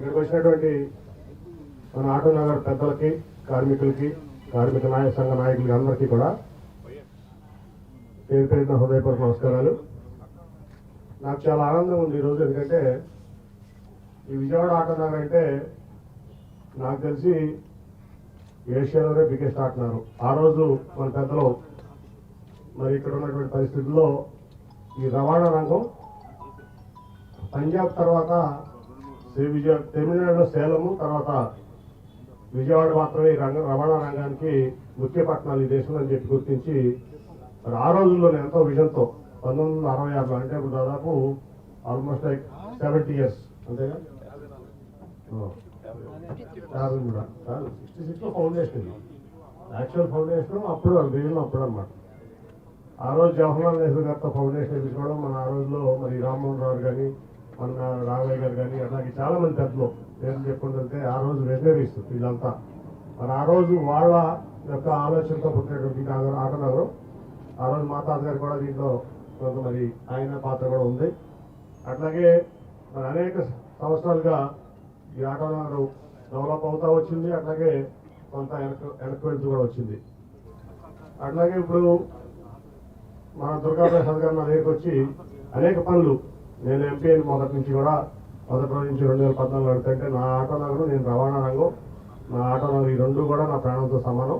ఇక్కడికి వచ్చినటువంటి మన ఆటో నగర్ పెద్దలకి, కార్మికులకి, కార్మిక సంఘ నాయకులకి అందరికీ కూడా పేరు పేరున హృదయపూర్వక నమస్కారాలు. నాకు చాలా ఆనందం ఉంది ఈరోజు. ఎందుకంటే ఈ విజయవాడ ఆటో నగర్ అంటే నాకు తెలిసి ఏషియాలోనే బిగ్గెస్ట్ ఆటో నగర్. ఆ రోజు మన పెద్దలు మరి ఇక్కడ ఉన్నటువంటి పరిస్థితుల్లో ఈ రవాణా రంగం పంజాబ్ తర్వాత తమిళనాడులో సేలము, తర్వాత విజయవాడ మాత్రమే ఈ రవాణా రంగానికి ముఖ్య పట్టణాలు ఈ దేశంలో అని చెప్పి గుర్తించి మరి ఆ రోజుల్లోనే ఎంతో విజన్తో 1966 అంటే ఇప్పుడు దాదాపు ఆల్మోస్ట్ లైక్ 70 years అంతేగా, 66లో ఫౌండేషన్, యాక్చువల్ ఫౌండేషన్ అప్పుడు బిగిన్ అప్పుడు అనమాట. ఆ రోజు జవహర్లాల్ నెహ్రూ గారితో ఫౌండేషన్ వేసుకోవడం, మన ఆ రోజులో మరి రామ్మోహన్ రావు కానీ, మన రాఘవయ్య గారు కానీ, అలాగే చాలా మంది పెద్దలు పేరు చెప్పుకుంటుంటే ఆ రోజు వెటనరీస్ వీళ్ళంతా మరి ఆ రోజు వాళ్ళ యొక్క ఆలోచనతో పుట్టినటువంటి ఆటో నగరం. ఆ రోజు మా తాతగారు కూడా దీంట్లో కొంత మరి ఆయన పాత్ర కూడా ఉంది. అట్లాగే మరి అనేక సంవత్సరాలుగా ఈ ఆటో నగరం డెవలప్ అవుతా వచ్చింది. అట్లాగే కొంత వెనక్కి వెళ్తూ కూడా వచ్చింది. అట్లాగే ఇప్పుడు మన దుర్గాప్రసాద్ గారు నా దగ్గరికి వచ్చి అనేక పనులు, నేను ఎంపీ అయిన మొదటి నుంచి కూడా, మొదటి రోజు నుంచి 2014 అడుగుతుంటే నా ఆటో నగరం, నేను రవాణా రంగం, నా ఆటో నగరం ఈ రెండు కూడా నా ప్రాణంతో సమానం.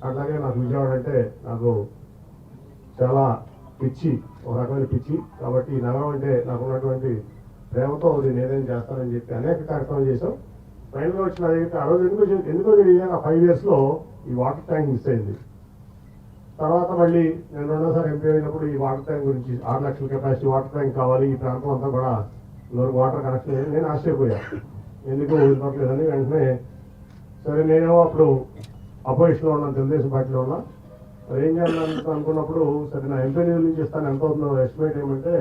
అట్లాగే నాకు విజయవాడ అంటే నాకు చాలా పిచ్చి, ఒక రకమైన పిచ్చి. కాబట్టి ఈ నగరం అంటే నాకు ఉన్నటువంటి ప్రేమతో నేను ఏదైనా చేస్తానని చెప్పి అనేక కార్యక్రమాలు చేశాం. ఫైనల్గా వచ్చిన ఆ రోజు ఎందుకో తెలియదు, 5 yearsలో ఈ వాటర్ ట్యాంక్ మిస్ అయింది. తర్వాత మళ్ళీ నేను రెండోసారి ఎంపీ అయినప్పుడు ఈ వాటర్ ట్యాంక్ గురించి 6 లక్షల కెపాసిటీ వాటర్ ట్యాంక్ కావాలి, ఈ ప్రాంతం అంతా కూడా వాటర్ కనెక్షన్ లేదు. నేను ఆశ్చర్యపోయాను, ఎందుకు వదిలిపోవట్లేదని. వెంటనే సరే, నేనేమో అప్పుడు అపోజిషన్లో ఉన్నాను, తెలుగుదేశం పార్టీలో ఉన్నా. మరి ఏం చేయాలని అనుకున్నప్పుడు సరే నా ఎంపీ నిధుల నుంచి ఇస్తాను, ఎంత అవుతుందో ఎస్టిమేట్ ఏమంటే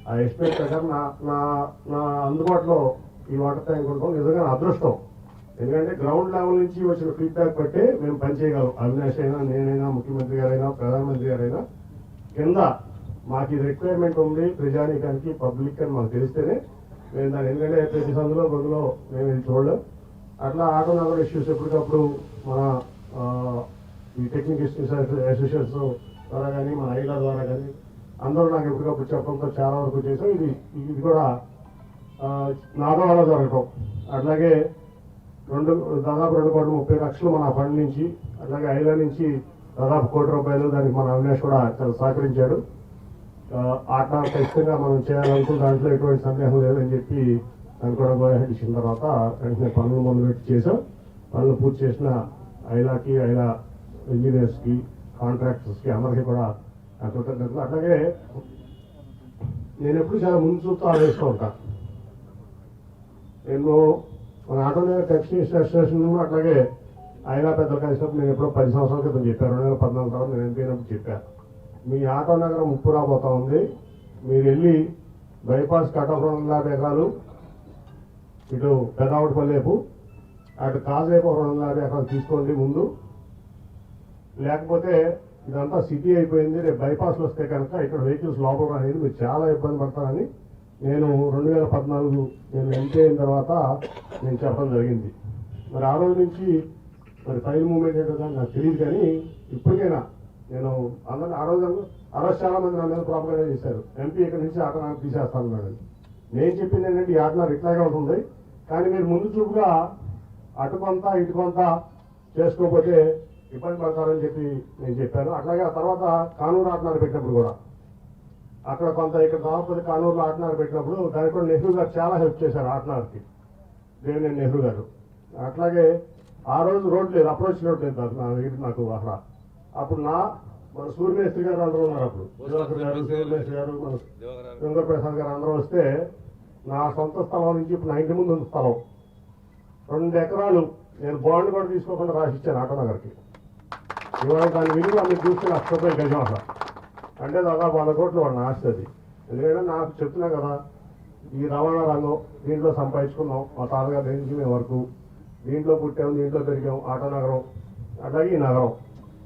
ఆ ఎస్టిమేట్ ప్రకారం నా అందుబాటులో ఈ వాటర్ ట్యాంక్ ఉండడం నిజంగా నా అదృష్టం. ఎందుకంటే గ్రౌండ్ లెవెల్ నుంచి వచ్చిన ఫీడ్బ్యాక్ బట్టే మేము పనిచేయగలం. అవినాష్ అయినా, నేనైనా, ముఖ్యమంత్రి గారైనా, ప్రధానమంత్రి గారైనా కింద మాకు ఈ రిక్వైర్మెంట్ ఉంది ప్రజానీకానికి, పబ్లిక్ అని మాకు తెలిస్తేనే మేము దాన్ని, ఎందుకంటే ప్రతి సందులో గొంతులో మేము ఇది చూడలేం. అట్లా ఆటో నగర్ ఇష్యూస్ ఎప్పటికప్పుడు మన ఈ టెక్నిక్ అసోసియేషన్స్ ద్వారా కానీ, మన ఐలా ద్వారా కానీ అందరూ నాకు ఎప్పటికప్పుడు చెప్పడంతో చాలా వరకు చేసాం. ఇది కూడా నాతో వల్ల జరగటం. అట్లాగే దాదాపు 2,30,00,000 మన ఫండ్ నుంచి, అట్లాగే ఐలా నుంచి దాదాపు ₹1,00,00,000 దానికి మన అవినాష్ కూడా చాలా సహకరించాడు. ఆట ఖచ్చితంగా మనం చేయాలనుకున్న దాంట్లో ఎటువంటి సందేహం లేదని చెప్పి దాన్ని కూడా గోహెడ్ ఇచ్చిన తర్వాత వెంటనే పనులు మొదలుపెట్టి చేసాం. పనులు పూర్తి చేసిన ఐలాకి, ఐలా ఇంజనీర్స్కి, కాంట్రాక్టర్స్కి అందరికీ కూడా కృతజ్ఞతలు. అట్లాగే నేను ఎప్పుడు చాలా ముందు చూస్తూ ఆలోచిస్తూ ఉంటాను. నేను మన ఆటో నగర్ టెక్స్టైల్ అసోసియేషన్, అట్లాగే ఐలా పెద్దలు కలిసినప్పుడు నేను ఎప్పుడో 10 సంవత్సరాల క్రితం చెప్పాను, 2014 తర్వాత నేను ఎంపీ అయినప్పుడు చెప్పాను, మీ ఆటో నగరం ముప్పు రాబోతా ఉంది, మీరు వెళ్ళి బైపాస్ కటఫ్ 250 ఎకరాలు, ఇటు పెదావటిపల్లేపు, అటు కాజేపు 250 ఎకరాలు తీసుకోండి ముందు, లేకపోతే ఇదంతా సిటీ అయిపోయింది, రేపు బైపాస్లు వస్తే కనుక ఇక్కడ వెహికల్స్ లోపల అనేది మీరు చాలా ఇబ్బంది పడతారని నేను 2014 నేను ఎంపీ అయిన తర్వాత నేను చెప్పడం జరిగింది. మరి ఆ రోజు నుంచి మరి ఫైల్ మూవ్మెంట్ ఏంటో నాకు తెలియదు, కానీ ఇప్పటికైనా నేను అందరినీ ఆ రోజు చాలా మంది నా మీద ప్రాపర్గా చేశారు, ఎంపీ ఇక్కడ నుంచి ఆటో నాకు తీసేస్తాను. నేను చెప్పింది ఏంటంటే ఈ ఆటో నాకు ఇట్లాగే ఉంటుంది, కానీ మీరు ముందు చూపుగా అటు కొంత ఇటు కొంత చేసుకోకపోతే ఇబ్బంది పడతారని చెప్పి నేను చెప్పాను. అట్లాగే ఆ తర్వాత కానూరు ఆటనారు పెట్టినప్పుడు కూడా అక్కడ కొంత, ఇక్కడ దాదాపు కానూరులో ఆటనారు పెట్టినప్పుడు దానికి కూడా నెహ్రూ గారు చాలా హెల్ప్ చేశారు ఆటనార్కి, దేవినేని నెహ్రూ గారు. అట్లాగే ఆ రోజు రోడ్ లేదు, అప్రోచ్ రోడ్ లేదు నా దగ్గర నాకు అక్కడ. అప్పుడు మన సూర్యమేస్త్రి గారు అందరూ ఉన్నారు, అప్పుడు దివాకర్ గారు, సూర్యమేస్త్రి గారు, మన దుర్గాప్రసాద్ గారు అందరూ వస్తే నా సొంత స్థలం నుంచి ఇప్పుడు నా ఇంటి ముందు ఉంది స్థలం 2 ఎకరాలు నేను బాండ్ కూడా తీసుకోకుండా రాసిచ్చాను ఆటో నగర్కి. ఇవాళ దాని విలువ మీరు చూస్తే ₹1,00,000 గజం అసలు, అంటే దాదాపు 100 కోట్లు వాడు నా ఆస్తి అది. ఎందుకంటే నాకు చెప్తున్నా కదా, ఈ రవాణా రంగం దీంట్లో సంపాదించుకున్నాం, మా తాతగారు నుంచి మేము వరకు దీంట్లో పుట్టాం, దీంట్లో పెరిగాం. ఆటో నగరం అట్లాగే ఈ నగరం,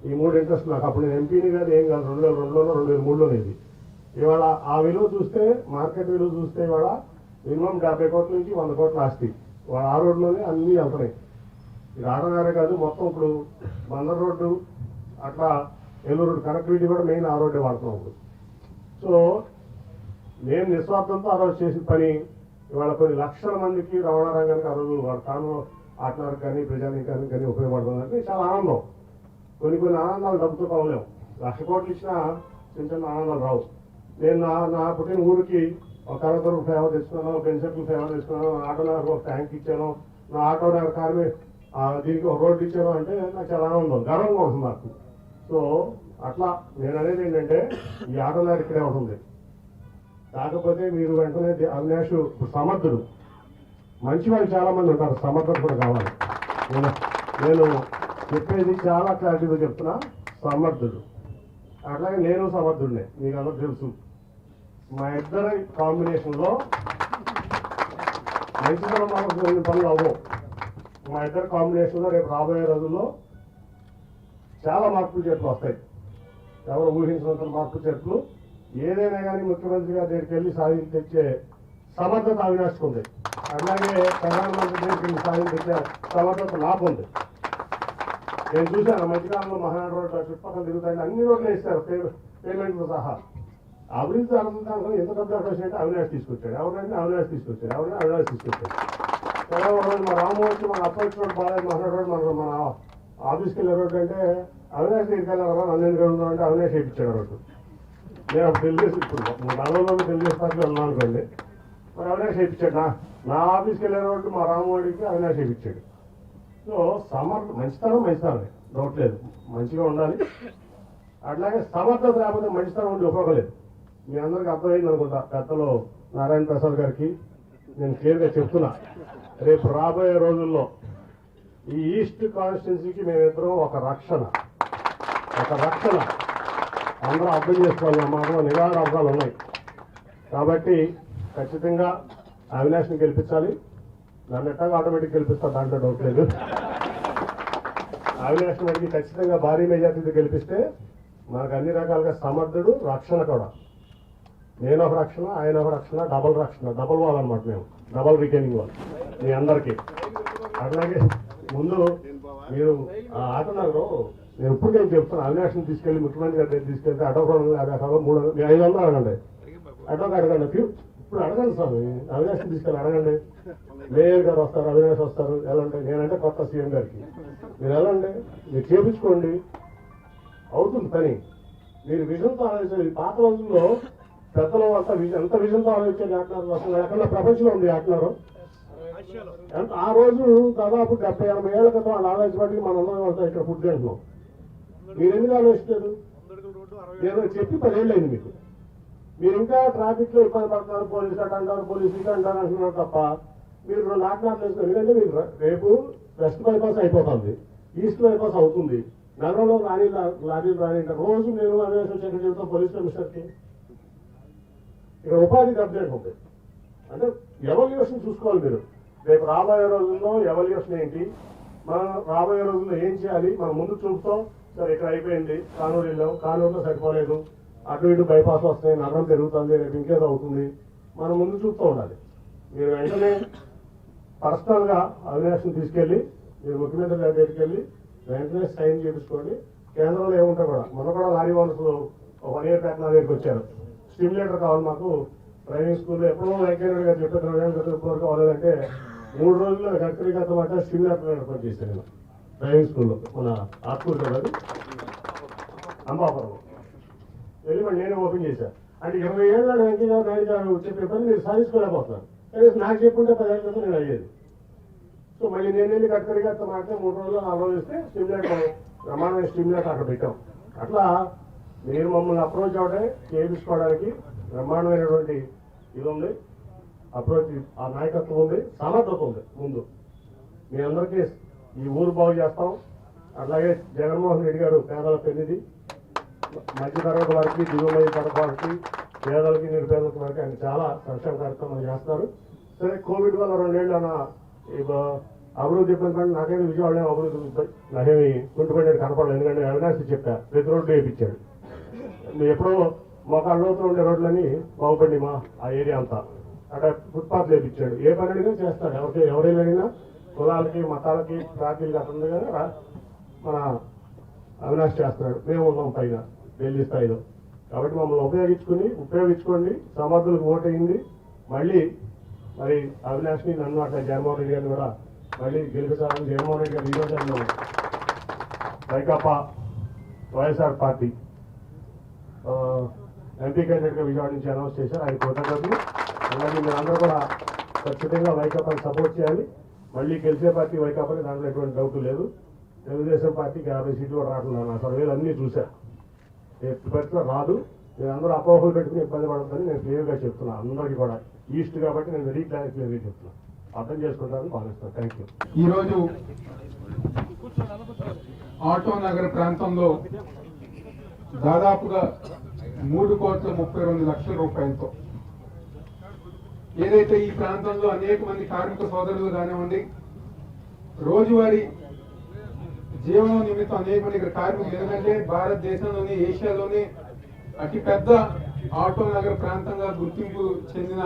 ఈ 3 ఇంట్రెస్ట్ నాకు. అప్పుడు నేను ఎంపీని కాదు, ఏం కాదు, 2002లోనో 2003లోనే ఇది. ఇవాళ ఆ విలువ చూస్తే, మార్కెట్ విలువ చూస్తే ఇవాళ మినిమం 50 కోట్ల నుంచి 100 కోట్ల ఆస్తి ఆ రోడ్లోనే అన్నీ వెళ్తున్నాయి. ఇది ఆటోనగరే కాదు, మొత్తం ఇప్పుడు బందర్ రోడ్డు అట్లా ఏలూరు రోడ్డు కనెక్టివిటీ కూడా మెయిన్ ఆ రోడ్డే వాడుతున్నాం ఇప్పుడు. సో నేను నిస్వార్థంతో ఆ రోజు చేసిన పని ఇవాళ కొన్ని లక్షల మందికి రవాణా రంగానికి ఆ రోజు వాళ్ళ తాను ఆటనగర్ కానీ ప్రజానీకానికి కానీ ఉపయోగపడుతుందంటే చాలా ఆనందం. కొన్ని ఆనందాలు డబ్బుతో కొనలేము. 1,00,000 కోట్లు ఇచ్చినా చిన్న చిన్న ఆనందాలు రావు. నేను నా పుట్టిన ఊరికి ఒక కలతరు సేవ తెచ్చుకున్నాను, ఒక పెన్షన్లు సేవ తెచ్చుకున్నాను, ఆటోనగర్ ఒక ట్యాంక్ ఇచ్చాను, నా ఆటోనగర్ కారు దీనికి ఒక రోడ్డు ఇచ్చాను అంటే నాకు చాలా ఆనందం, గర్వంగా ఉంటుంది నాకు. సో అట్లా నేను అనేది ఏంటంటే ఈ ఆటోనగర్ ఇక్కడే ఉంటుంది. కాకపోతే మీరు వెంటనే అవినాష్ సమర్థుడు, మంచి వాళ్ళు చాలా మంది ఉంటారు, సమర్థుడు కూడా కావాలి. నేను చెప్పేది చాలా క్లారిటీగా చెప్తున్నా, సమర్థుడు. అట్లాగే నేను సమర్థుడినే, మీకు అందరూ తెలుసు. మా ఇద్దరి కాంబినేషన్లో మంచితనం మనకు కొన్ని పనులు అవ్వవు. మా ఇద్దరి కాంబినేషన్లో రేపు రాబోయే రోజుల్లో చాలా మార్పులు చేతులు వస్తాయి. ఎవరు ఊహించినంత మార్పు చేతులు. ఏదైనా కానీ ముఖ్యమంత్రి గారి దగ్గరికి వెళ్ళి సాధించి తెచ్చే సమర్థత అవినాష్కి ఉంది. అలాగే ప్రధానమంత్రి దగ్గరికి వెళ్ళి సాధించి తెచ్చే సమర్థత నాకు ఉంది. నేను చూశాను మధ్యకాలంలో మహానాడు రోడ్డు చుట్టుపక్కల తిరుగుతాయి, అన్ని రోడ్లు వేస్తారు పేమెంట్తో సహా. అభివృద్ధి అనుకుంటాను ఎంత డబ్బు వచ్చినట్టు అవినాష్ తీసుకొచ్చాడు. ఎవరంటే అవినాష్ తీసుకొచ్చాడు. ఎవరైనా అవినాష్ తీసుకొచ్చాడు. సరే ఒక రోజు మా రాము వచ్చి మన అప్రోచ్ రోడ్ బాగా మహానాడు రోడ్ మన ఆఫీస్కి వెళ్ళే రోడ్డు అంటే అవినాష్ దగ్గరికి వెళ్ళారా, నన్ను ఎందుకు వెళ్తున్నాం అంటే అవినాష్ వేయించాడు రోడ్డు. నేను అప్పుడు తెలుగుదేశం, ఇప్పుడు 40 తెలుగుదేశం పార్టీలో ఉన్నాను అనుకోండి, మరి అవినాష్ వేయించాడు. నా ఆఫీస్కి వెళ్ళే రోడ్డు మా రామోడికి అవినాష్ వేయించాడు. సో మంచితనమే డౌట్ లేదు, మంచిగా ఉండాలి. అట్లాగే సమర్థత లేకపోతే మంచితనం ఉండి ఉపయోగలేదు. మీ అందరికీ అర్థమైంది అనుకుంటా. పెద్దలో నారాయణ ప్రసాద్ గారికి నేను క్లియర్గా చెప్తున్నా, రేపు రాబోయే రోజుల్లో ఈ ఈస్ట్ కాన్స్టిట్యున్సీకి మేమిద్దరం ఒక రక్షణ అందరూ అర్థం చేసుకోవాలి. ఆ మాటలో నిరాహార అర్థాలు ఉన్నాయి. కాబట్టి ఖచ్చితంగా అవినాష్ని గెలిపించాలి. నన్ను ఎట్టాగా ఆటోమేటిక్ గెలిపిస్తా, దాంట్లో డౌట్ లేదు. అవినాష్ మనకి ఖచ్చితంగా భారీ మెజార్టీతో గెలిపిస్తే మనకు అన్ని రకాలుగా సమర్థుడు, రక్షణ కూడా. నేను ఒక రక్షణ, ఆయన ఒక రక్షణ, డబల్ వాల్ అనమాట. మేము డబల్ రిటైనింగ్ వాల్ మీ అందరికీ. అట్లాగే ముందు మీరు ఆటనగరు నేను ఇప్పుడు నేను చెప్తాను, అవినాష్ని తీసుకెళ్ళి ముఖ్యమంత్రి గారి దగ్గర తీసుకెళ్తే ఆటో 300 500 అడగండి, ఆటోకి అడగండి. ఇప్పుడు అడగండి స్వామి, అవినాష్ని తీసుకెళ్ళి అడగండి. మేయర్ గారు వస్తారు, అవినాష్ వస్తారు, వెళ్ళండి. నేనంటే కొత్త సీఎం గారికి మీరు వెళ్ళండి, మీరు చేపించుకోండి, అవుతుంది పని. మీరు విజన్తో ఆలోచించాలి. పాత రోజుల్లో పెద్దలు అంతా ఎంత విజన్తో ఆలోచించేది ఆటనారు. అసలు ఎక్కడ ప్రపంచంలో ఉంది ఆటనారు. ఆ రోజు దాదాపు 70-80 ఏళ్ల క్రితం వాళ్ళు ఆలోచించబట్టి మనందరం వెళ్తాం ఇక్కడ ఫుడ్ తింటున్నాం. మీరు ఎందుకు ఆలోచించారు? నేను చెప్పి 10 ఏళ్ళు అయింది మీకు. మీరు ఇంకా ట్రాఫిక్ లో ఇబ్బంది పడుతున్నారు, పోలీసు అటు అంటారు, పోలీసు ఇటు అంటారు అంటున్నారు తప్ప మీరు నాటనాలు వేసుకున్నారు. ఎందుకంటే మీరు రేపు వెస్ట్ బైపాస్ అయిపోతుంది, ఈస్ట్ బైపాస్ అవుతుంది, నగరంలో లారీలు రాని. రోజు నేను అవినాష్ వచ్చి చెబుతాం పోలీస్ కమిషనర్కి, ఇక్కడ ఉపాధి దెబ్బతింటు ఉంది. అంటే ఎవల్యూషన్ చూసుకోవాలి మీరు. రేపు రాబోయే రోజుల్లో ఎవల్యూషన్ ఏంటి, మనం రాబోయే రోజుల్లో ఏం చేయాలి, మనం ముందు చూపుతాం. సరే ఇక్కడ అయిపోయింది, కానూరు వెళ్ళాం, కానూరులో సరిపోలేదు, అటు ఇటు బైపాస్ వస్తాయి, నగరం పెరుగుతుంది, రేపు ఇంకేదో అవుతుంది, మనం ముందు చూపుతూ ఉండాలి. మీరు వెంటనే పర్సనల్గా అవినాష్ని తీసుకెళ్ళి మీరు ముఖ్యమంత్రి గారి దగ్గరికి వెళ్ళి వెంటనే సైన్ చేయించుకోండి. కేంద్రంలో ఏముంటాయి కూడా, మొన్న కూడా లారీ ఓనర్స్ 1 year బ్యాక్ నా దగ్గరికి వచ్చారు. స్టిమ్యులేటర్ కావాలి మాకు డ్రైవింగ్ స్కూల్లో. ఎప్పుడో వెంకయ్య గారు చెప్పారు వరకు అవ్వలేదంటే 3 రోజుల్లో గడ్కరీ గారితో మాట స్టిమ్యులేటర్ ఏర్పాటు చేశాను నేను డ్రైవింగ్ స్కూల్లో. మన ఆత్కూరు కదా అంబాపురం వెళ్ళి మరి నేనే ఓపెన్ చేశాను. అంటే 20 ఏళ్ళ వెంకయ్య గారు నాయుడు గారు చెప్పే పని మీరు సాధించుకోలేకపోతున్నారు. కనీసం నాకు చెప్పుంటే 10 ఏళ్ళ క్రితం నేను అయ్యేది. సో మళ్ళీ నేను వెళ్ళి గడ్కరీ గారితో మాట్లాడితే 3 రోజుల్లో 4 రోజులు ఇస్తే స్టిమ్యులేటర్ ప్రమాణమైన స్టిమ్యులేటర్ అక్కడ పెట్టాం. అట్లా మీరు మమ్మల్ని అప్రోచ్ అవడే చేయించుకోవడానికి బ్రహ్మాండమైనటువంటి ఇది ఉంది, అప్రోచ్, ఆ నాయకత్వం ఉంది, సమర్థత ఉంది. ముందు మీ అందరికీ ఈ ఊరు బాగు చేస్తాం. అట్లాగే జగన్మోహన్ రెడ్డి గారు పేదల పెన్నిది, మధ్యతరగతి వారికి, దిగువ మధ్య తరగతి వారికి, పేదలకి నిరుపేదలకి వారికి ఆయన చాలా సంక్షేమ కార్యక్రమాలు చేస్తున్నారు. సరే కోవిడ్ వల్ల 2 ఏళ్ళు అభివృద్ధి ఇబ్బంది, నాకేమి విజయవాడ అభివృద్ధి నాకేమి కుంటుపడినట్టు కనపడలేదు. ఎందుకంటే అవినాష్ చెప్పా, ప్రతి రోడ్డు వేయించాడు. ఎప్పుడో మోకాళ్ళ లోతులు ఉండే రోడ్లని బాగుపడి మా ఆ ఏరియా అంతా అక్కడ ఫుట్పాత్ వేపించాడు. ఏ పని అడిగినా చేస్తాడు. ఎవరైనా అడిగినా కులాలకి మతాలకి పార్టీలకి అతను కదా మన అవినాష్ చేస్తున్నాడు. మేము ఉన్నాం పైన ఢిల్లీ స్థాయిలో. కాబట్టి మమ్మల్ని ఉపయోగించుకోండి. సమర్థులకు ఓటైంది. మళ్ళీ మరి అవినాష్ని నన్ను అట్లా జగన్మోహన్ రెడ్డి గారిని కూడా మళ్ళీ గెలిపించాలని జగన్మోహన్ రెడ్డి గారు ఈరోజు వైకాపా వైఎస్ఆర్ పార్టీ ఎంపీ క్యాండిడేట్గా విజయవాడ నుంచి అనౌన్స్ చేశారు. ఆయన కృతజ్ఞతలు. అలాగే మీరందరూ కూడా ఖచ్చితంగా వైకాపాని సపోర్ట్ చేయాలి. మళ్ళీ గెలిచే పార్టీ వైకాపాని, దాంట్లో ఎటువంటి డౌట్ లేదు. తెలుగుదేశం పార్టీకి 50 సీట్లు కూడా రావట్లేదు. నా సర్వేలు అన్నీ చూశాను. ఎట్టి పరిస్థితిలో రాదు. మీరు అందరూ అపోహలు పెట్టుకుని ఇబ్బంది పడద్దని నేను క్లియర్గా చెప్తున్నాను అందరికీ కూడా. ఈస్ట్ కాబట్టి నేను వెరీ క్లియర్గా చెప్తున్నాను. అర్థం చేసుకుంటారని భావిస్తాను. Thank you. ఈరోజు ఆటో నగర్ ప్రాంతంలో దాదాపుగా 3,32,00,000 రూపాయలతో ఏదైతే ఈ ప్రాంతంలో అనేక మంది కార్మిక సోదరులు కానివ్వండి, రోజువారీ జీవనం నిమిత్తం అనేక మంది ఇక్కడ కార్మికులు, ఎందుకంటే భారతదేశంలోని ఏషియాలోనే అతిపెద్ద ఆటో నగర్ ప్రాంతంగా గుర్తింపు చెందిన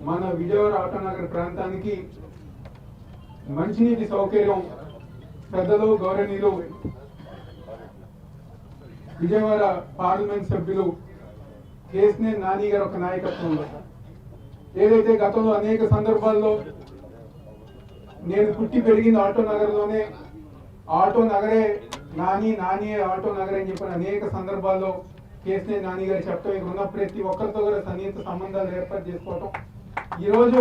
మన విజయవాడ ఆటో నగర్ ప్రాంతానికి మంచినీటి సౌకర్యం పెద్దలు గౌరవనీయులు విజయవాడ పార్లమెంట్ సభ్యులు కేసినేని నాని గారు ఒక నాయకత్వంలో, ఏదైతే గతంలో అనేక సందర్భాల్లో నేను పుట్టి పెరిగిన ఆటో నగర్లోనే, ఆటో నగరే నాని ఆటో నగర్ అని చెప్పిన అనేక సందర్భాల్లో కేసినేని నాని గారు చెప్పడం, ఇక్కడ ఉన్న ప్రతి ఒక్కరితో కూడా సన్నిహిత సంబంధాలు ఏర్పాటు చేసుకోవటం, ఈరోజు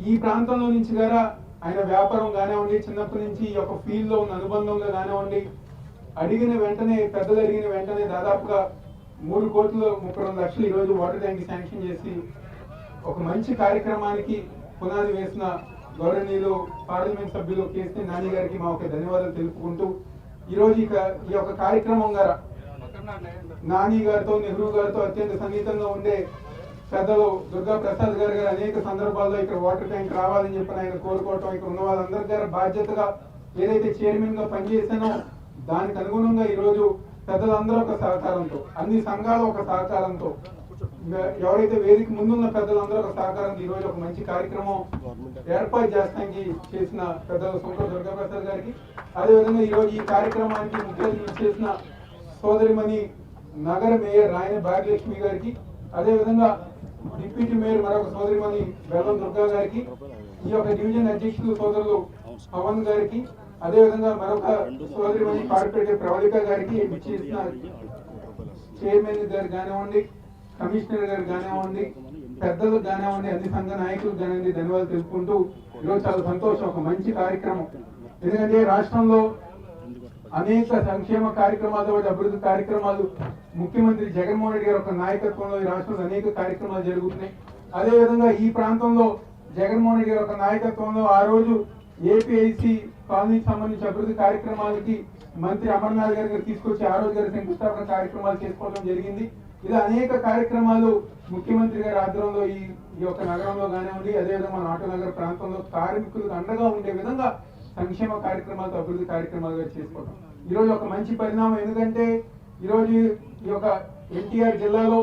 ఈ ప్రాంతంలో నుంచి గారా ఆయన వ్యాపారం కానివ్వండి, చిన్నప్పటి నుంచి ఈ యొక్క ఫీల్డ్ లో ఉన్న అనుబంధంగా కానివ్వండి, అడిగిన వెంటనే పెద్దలు అడిగిన వెంటనే దాదాపుగా 3,32,00,000 ఈరోజు వాటర్ ట్యాంక్ శాంక్షన్ చేసి ఒక మంచి కార్యక్రమానికి పునాది వేసిన గౌరవనీయులు పార్లమెంట్ సభ్యులు కేసినేని నాని గారికి మా ఒక ధన్యవాదాలు తెలుపుకుంటూ, ఈరోజు ఈ యొక్క కార్యక్రమం గారా నాని గారితో, నెహ్రూ గారితో అత్యంత సన్నిహితంగా ఉండే పెద్దలు దుర్గా ప్రసాద్ గారు అనేక సందర్భాల్లో ఇక్కడ వాటర్ ట్యాంక్ రావాలని చెప్పి ఆయన కోరుకోవటం, ఇక్కడ ఉన్న వాళ్ళందరి గారు బాధ్యతగా ఏదైతే చైర్మన్ గా పనిచేసానో దానికి అనుగుణంగా ఈరోజు పెద్దలందరూ ఒక సహకారంతో, అన్ని సంఘాలు ఒక సహకారంతో, ఎవరైతే వేదిక ముందున్న పెద్దలందరూ ఒక సహకారంతో ఈరోజు ఒక మంచి కార్యక్రమం ఏర్పాటు చేస్తానికి చేసిన పెద్దలు సోమర దుర్గా ప్రసాద్ గారికి, అదేవిధంగా ఈరోజు ఈ కార్యక్రమానికి ముఖ్య అతిథి చేసిన సోదరిమణి నగర మేయర్ రాయన భాగ్యలక్ష్మి గారికి, అదేవిధంగా డిప్యూటీ మేయర్ మరొక సోదరిమణి బెల్లం దుర్గా గారికి, ఈ యొక్క డివిజన్ అధ్యక్షులు సోదరులు పవన్ గారికి, అదేవిధంగా మరొక సోదరిమణి కార్పొరేటర్ ప్రవళిక గారికి, చేసిన చైర్మన్ గారు కానివ్వండి, కమిషనర్ గారు కానివ్వండి, పెద్దలు కానివ్వండి, అన్ని సంఘ నాయకులు కానివ్వండి ధన్యవాదాలు తెలుపుకుంటూ, ఈరోజు చాలా సంతోషం, ఒక మంచి కార్యక్రమం. ఎందుకంటే రాష్ట్రంలో అనేక సంక్షేమ కార్యక్రమాలతో పాటు అభివృద్ధి కార్యక్రమాలు ముఖ్యమంత్రి జగన్మోహన్ రెడ్డి గారి యొక్క నాయకత్వంలో ఈ రాష్ట్రంలో అనేక కార్యక్రమాలు జరుగుతున్నాయి. అదేవిధంగా ఈ ప్రాంతంలో జగన్మోహన్ రెడ్డి గారి యొక్క నాయకత్వంలో ఆ రోజు ఏపీఐసి కాలనీకి సంబంధించి అభివృద్ధి కార్యక్రమాలకి మంత్రి అమర్నాథ్ గారి తీసుకొచ్చి ఆ రోజు గారి శంకుస్థాపన కార్యక్రమాలు చేసుకోవడం జరిగింది. ఇలా అనేక కార్యక్రమాలు ముఖ్యమంత్రి గారి ఆధ్వర్యంలో ఈ యొక్క నగరంలో కానివ్వండి, అదేవిధంగా మన ఆటో నగర్ ప్రాంతంలో కార్మికులకు అండగా ఉండే విధంగా సంక్షేమ కార్యక్రమాలతో అభివృద్ధి కార్యక్రమాలుగా చేసుకోవడం ఈరోజు ఒక మంచి పరిణామం. ఎందుకంటే ఈరోజు ఈ యొక్క ఎన్టీఆర్ జిల్లాలో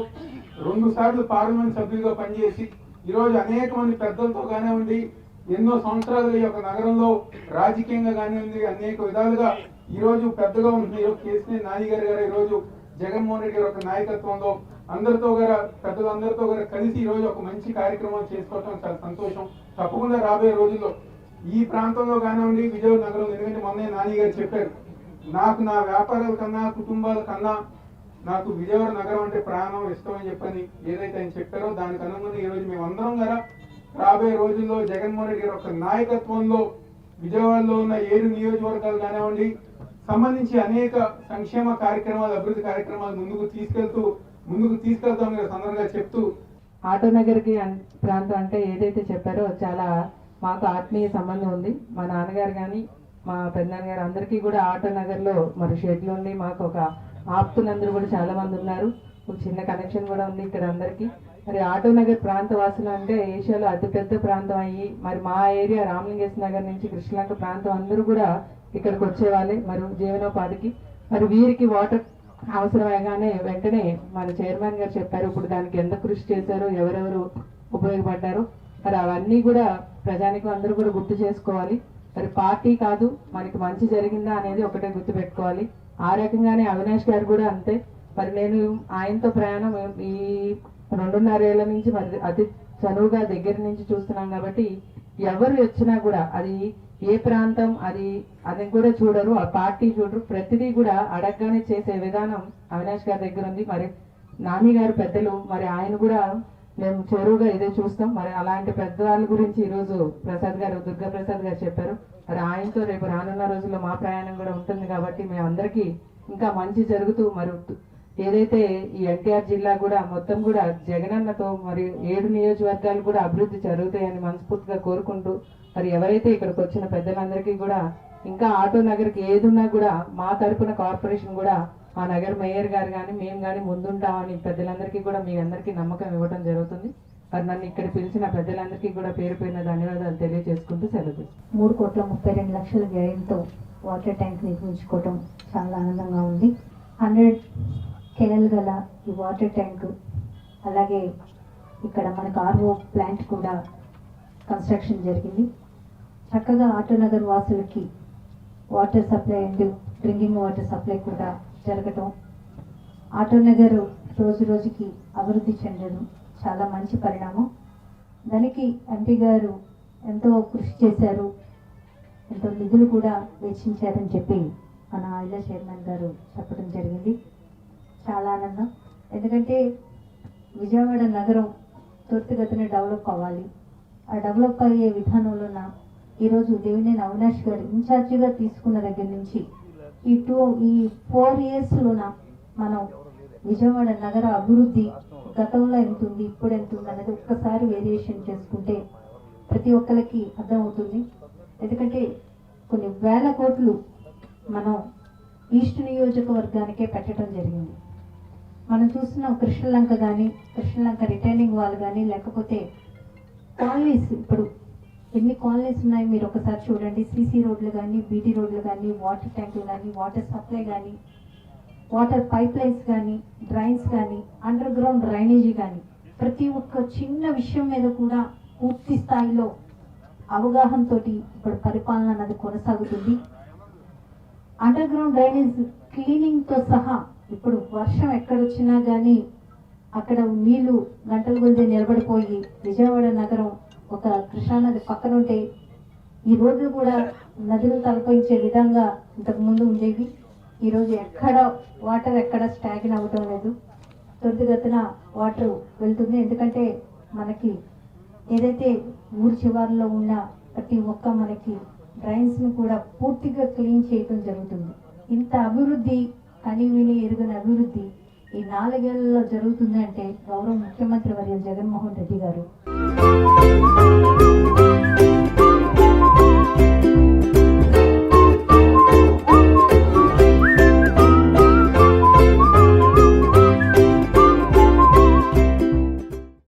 2 సార్లు పార్లమెంట్ సభ్యులుగా పనిచేసి ఈరోజు అనేక మంది పెద్దలతో కానివ్వండి, ఎన్నో సంవత్సరాలుగా ఈ యొక్క నగరంలో రాజకీయంగా కానివ్వండి అనేక విధాలుగా ఈరోజు పెద్దగా ఉంటుంది. ఈరోజు కేసినేని నాని గారు ఈరోజు జగన్మోహన్ రెడ్డి గారి యొక్క నాయకత్వంలో అందరితో గారు పెద్దలందరితో గారు కలిసి ఈరోజు ఒక మంచి కార్యక్రమం చేసుకోవడం చాలా సంతోషం. తప్పకుండా రాబోయే రోజుల్లో ఈ ప్రాంతంలో కానివ్వండి, విజయవాడ నగరంలో, ఎందుకంటే మొన్నే నాని గారు చెప్పారు, నాకు నా వ్యాపారాల కన్నా కుటుంబాల కన్నా నాకు విజయవాడ నగరం అంటే ప్రాణం ఇష్టం అని చెప్పని ఏదైతే ఆయన చెప్పారో దానికి అనుగుణంగా ఈరోజు మేమందరం గారా రాబోయే రోజుల్లో జగన్మోహన్ రెడ్డి గారి యొక్క నాయకత్వంలో విజయవాడలో ఉన్న 7 నియోజకవర్గాలు కానివ్వండి సంబంధించి అనేక సంక్షేమ కార్యక్రమాలు, అభివృద్ధి కార్యక్రమాలు ముందుకు తీసుకెళ్తామని సందర్భంగా చెప్తూ, ఆటో నగర్కి ప్రాంతం అంటే ఏదైతే చెప్పారో చాలా మాకు ఆత్మీయ సంబంధం ఉంది. మా నాన్నగారు కానీ మా పెద్దనాన్నగారు అందరికీ కూడా ఆటో నగర్లో మరి షెడ్లు ఉంది. మాకు ఒక ఆప్తులందరూ కూడా చాలా మంది ఉన్నారు. ఒక చిన్న కనెక్షన్ కూడా ఉంది ఇక్కడ అందరికీ. మరి ఆటో నగర్ ప్రాంత వాసులు అంటే ఏషియాలో అతిపెద్ద ప్రాంతం అయ్యి మరి మా ఏరియా రామలింగేశ్వర నగర్ నుంచి కృష్ణలంక ప్రాంతం అందరూ కూడా ఇక్కడికి వచ్చేవాళ్ళే మరి జీవనోపాధికి. మరి వీరికి వాటర్ అవసరమేగానే వెంటనే మన చైర్మన్ గారు చెప్పారు. ఇప్పుడు దానికి ఎంత కృషి చేశారో, ఎవరెవరు ఉపయోగపడ్డారో, మరి అవన్నీ కూడా ప్రజానికి అందరూ కూడా గుర్తు చేసుకోవాలి. మరి పార్టీ కాదు, మనకి మంచి జరిగిందా అనేది ఒకటే గుర్తు పెట్టుకోవాలి. ఆ రకంగానే అవినాష్ గారు కూడా అంతే. మరి నేను ఆయనతో ప్రయాణం ఈ 2.5 ఏళ్ల నుంచి మరి అతి చనువుగా దగ్గర నుంచి చూస్తున్నాం కాబట్టి ఎవరు వచ్చినా కూడా అది ఏ ప్రాంతం అది కూడా చూడరు, ఆ పార్టీ చూడరు, ప్రతిదీ కూడా అడగగానే చేసే విధానం అవినాష్ గారి దగ్గర ఉంది. మరి నాని గారు పెద్దలు, మరి ఆయన కూడా మేము చెరువుగా ఇదే చూస్తాం. మరి అలాంటి పెద్దవాళ్ళ గురించి ఈరోజు దుర్గా ప్రసాద్ గారు చెప్పారు. మరి ఆయనతో రేపు రానున్న రోజుల్లో మా ప్రయాణం కూడా ఉంటుంది కాబట్టి మేమందరికీ ఇంకా మంచి జరుగుతూ, మరి ఏదైతే ఈ ఎన్టీఆర్ జిల్లా కూడా మొత్తం కూడా జగనన్నతో మరి 7 నియోజకవర్గాలు కూడా అభివృద్ధి జరుగుతాయని మనస్ఫూర్తిగా కోరుకుంటూ, మరి ఎవరైతే ఇక్కడికి వచ్చిన పెద్దలందరికీ కూడా ఇంకా ఆటో నగర్కి ఏదున్నా కూడా మా తరపున కార్పొరేషన్ కూడా ఆ నగర్ మేయర్ గారు కానీ మేము కానీ ముందుంటామని పెద్దలందరికీ కూడా మీ అందరికీ నమ్మకం ఇవ్వడం జరుగుతుంది. మరి నన్ను ఇక్కడ పిలిచిన పెద్దలందరికీ కూడా పేరు పేరున ధన్యవాదాలు తెలియజేసుకుంటూ సెలవు. 3,32,00,000 వ్యయంతో వాటర్ ట్యాంక్ నిర్మించుకోవడం చాలా ఆనందంగా ఉంది. 100 KL గల ఈ వాటర్ ట్యాంకు, అలాగే ఇక్కడ మనకు RO ప్లాంట్ కూడా కన్స్ట్రక్షన్ జరిగింది. చక్కగా ఆటోనగర్ వాసులకి water supply and drinking water supply కూడా జరగటం, ఆటోనగర్ రోజు రోజుకి అభివృద్ధి చెందడం చాలా మంచి పరిణామం. దానికి ఎంపీ గారు ఎంతో కృషి చేశారు, ఎంతో నిధులు కూడా వెచ్చించారని చెప్పి మన ఆయిల చైర్మన్ గారు చెప్పడం జరిగింది. చాలా ఆనందం. ఎందుకంటే విజయవాడ నగరం త్వరితగతిన డెవలప్ అవ్వాలి. ఆ డెవలప్ అయ్యే విధానంలోన ఈరోజు దేవినేని అవినాష్ గారు ఇన్ఛార్జిగా తీసుకున్న దగ్గర నుంచి ఈ 4 yearsలోన మనం విజయవాడ నగర అభివృద్ధి గతంలో ఎంత ఉంది, ఇప్పుడు ఎంత ఉంది అనేది ఒక్కసారి వేరియేషన్ చేసుకుంటే ప్రతి ఒక్కరికి అర్థమవుతుంది. ఎందుకంటే కొన్ని వేల కోట్లు మనం ఈస్ట్ నియోజకవర్గానికే పెట్టడం జరిగింది. మనం చూస్తున్నాం కృష్ణలంక కానీ, కృష్ణలంక రిటైనింగ్ వాల్ కానీ, లేకపోతే కాలనీస్, ఇప్పుడు ఎన్ని కాలనీస్ ఉన్నాయి మీరు ఒకసారి చూడండి. సీసీ రోడ్లు కానీ, బీటీ రోడ్లు కానీ, వాటర్ ట్యాంకులు కానీ, వాటర్ సప్లై కానీ, వాటర్ పైప్ లైన్స్ కానీ, డ్రైన్స్ కానీ, అండర్ గ్రౌండ్ డ్రైనేజీ కానీ, ప్రతి ఒక్క చిన్న విషయం మీద కూడా పూర్తి స్థాయిలో అవగాహనతో ఇప్పుడు పరిపాలన అన్నది కొనసాగుతుంది. అండర్ గ్రౌండ్ డ్రైనేజ్ క్లీనింగ్తో సహా ఇప్పుడు వర్షం ఎక్కడొచ్చినా కానీ అక్కడ నీళ్లు గంటల కొద్దీ నిలబడిపోయి విజయవాడ నగరం ఒక కృష్ణానది పక్కన ఉంటే ఈ రోడ్లు కూడా నదులు తలపించే విధంగా ఇంతకుముందు ఉండేవి. ఈరోజు ఎక్కడ స్టాగ్న్ అవ్వటం లేదు, త్వరితగతిన వాటర్ వెళ్తుంది. ఎందుకంటే మనకి ఏదైతే ఊరి చివరిలో ఉన్న ప్రతి ఒక్క మనకి డ్రైన్స్ని కూడా పూర్తిగా క్లీన్ చేయడం జరుగుతుంది. ఇంత అభివృద్ధి, కనివిని ఎరుగని అభివృద్ధి ఈ 4 ఏళ్లలో జరుగుతుంది అంటే గౌరవ ముఖ్యమంత్రి వర్యులు జగన్మోహన్ రెడ్డి గారు